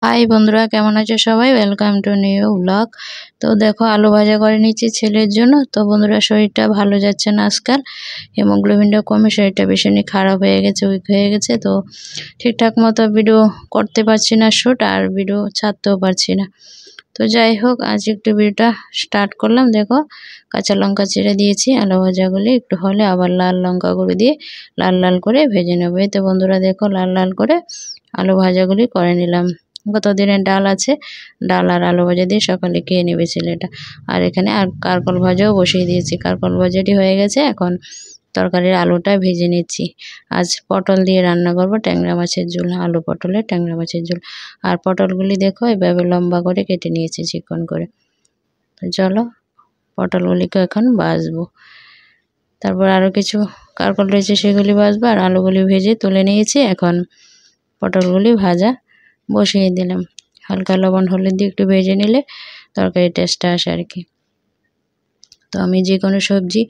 High বন্ধুরা, কেমন আছো সবাই? Welcome to new blog. তো দেখো, আলু ভাজা করে নিচ্ছি ছেলের জন্য। তো বন্ধুরা, শরীরটা ভালো যাচ্ছে না আজকাল, হিমোগ্লোবিনটা কমে শরীরটা ভীষণই খারাপ হয়ে গেছে, উইক হয়ে গেছে। তো ঠিকঠাক মতো ভিডিও করতে পারছি না, শ্যুট আর ভিডিও ছাড়তেও পারছি না। তো যাই হোক, আজ একটু ভিডিওটা স্টার্ট করলাম। দেখো, কাঁচা লঙ্কা চিড়ে দিয়েছি, আলু ভাজাগুলি একটু হলে আবার লাল লঙ্কা গুঁড়ো দিয়ে লাল লাল করে ভেজে নেবো। এতে বন্ধুরা দেখো, লাল লাল করে আলু ভাজাগুলি করে নিলাম। গত দিনের ডাল আছে, ডাল আর আলু ভাজা দিয়ে সকালে খেয়ে নেবে ছেলেটা। আর এখানে আর কারকল ভাজাও বসিয়ে দিয়েছি, কারকল ভাজাটি হয়ে গেছে। এখন তরকারির আলুটা ভেজে নিচ্ছি। আজ পটল দিয়ে রান্না করব, ট্যাংরা মাছের ঝোল, আলু পটলের ট্যাংরা মাছের ঝোল। আর পটলগুলি দেখো এভাবে লম্বা করে কেটে নিয়েছি চিকন করে। তো চলো, পটলগুলিকে এখন ভাজবো। তারপর আরও কিছু কারকল রয়েছে, সেগুলি ভাজবো। আর আলুগুলি ভেজে তুলে নিয়েছি, এখন পটলগুলি ভাজা বসিয়ে দিলাম। হালকা লবণ হলুদ দিয়ে একটু ভেজে নিলে তরকারির টেস্টটা আসে আর কি। তো আমি যে কোনো সবজি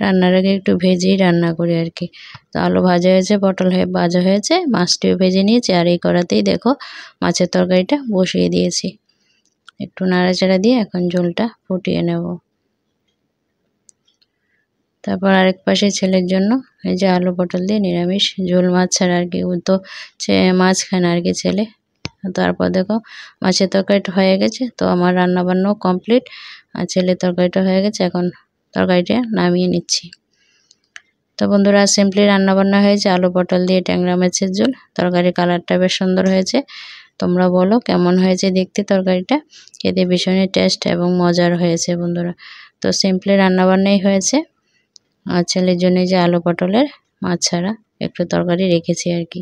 রান্নার আগে একটু ভেজেই রান্না করি আর কি। তো আলু ভাজা হয়েছে, পটল ভাজা হয়েছে, মাছটিও ভেজে নিয়েছি। আর এই কড়াতেই দেখো মাছের তরকারিটা বসিয়ে দিয়েছি। একটু নাড়াচাড়া দিয়ে এখন ঝোলটা ফুটিয়ে নেব। তারপর আরেক পাশে ছেলের জন্য এই যে আলু পটল দিয়ে নিরামিষ ঝোল মাছ ছাড়া আর কি। ও তো মাছ খায় না আর কি ছেলে। তারপর দেখো মাছের তরকারিটা হয়ে গেছে। তো আমার রান্নাবান্নাও কমপ্লিট, আর ছেলের তরকারিটা হয়ে গেছে। এখন তরকারিটা নামিয়ে নিচ্ছি। তো বন্ধুরা, সিম্পলি রান্নাবান্না হয়েছে আলু পটল দিয়ে ট্যাংরা মাছের ঝোল। তরকারির কালারটা বেশ সুন্দর হয়েছে। তোমরা বলো কেমন হয়েছে দেখতে তরকারিটা। খেতে ভীষণই টেস্ট এবং মজার হয়েছে বন্ধুরা। তো সিম্পলি রান্নাবান্নাই হয়েছে। আর ছেলের জন্য যে আলু পটলের মাছ ছাড়া একটু তরকারি রেখেছি আর কি।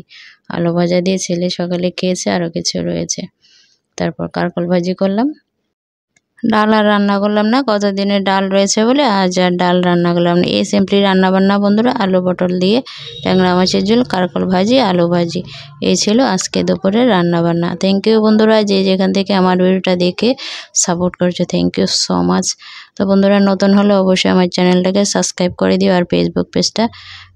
আলু ভাজা দিয়ে ছেলে সকালে খেয়েছে, আরও কিছু রয়েছে। তারপর কারকল ভাজি করলাম। ডাল আর রান্না করলাম না, কত দিনের ডাল রয়েছে বলে আজ আর ডাল রান্না করলাম না। এই সিম্পলি রান্নাবান্না বন্ধুরা, আলু পটল দিয়ে ট্যাংরা মাছের ঝোল, কারকল ভাজি, আলু ভাজি। এই ছিল আজকে দুপুরের রান্নাবান্না। থ্যাংক ইউ বন্ধুরা, যে যেখান থেকে আমার ভিডিওটা দেখে সাপোর্ট করছো, থ্যাংক ইউ সো মাচ। তো বন্ধুরা, নতুন হলে অবশ্যই আমার চ্যানেলটাকে সাবস্ক্রাইব করে দিও। আর ফেসবুক পেজটা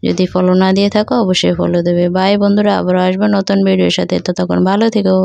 যদি ফলো না দিয়ে থাকো অবশ্যই ফলো দেবে। বাই বন্ধুরা, আবারও আসবো নতুন ভিডিওর সাথে। ততক্ষণ ভালো থেকো।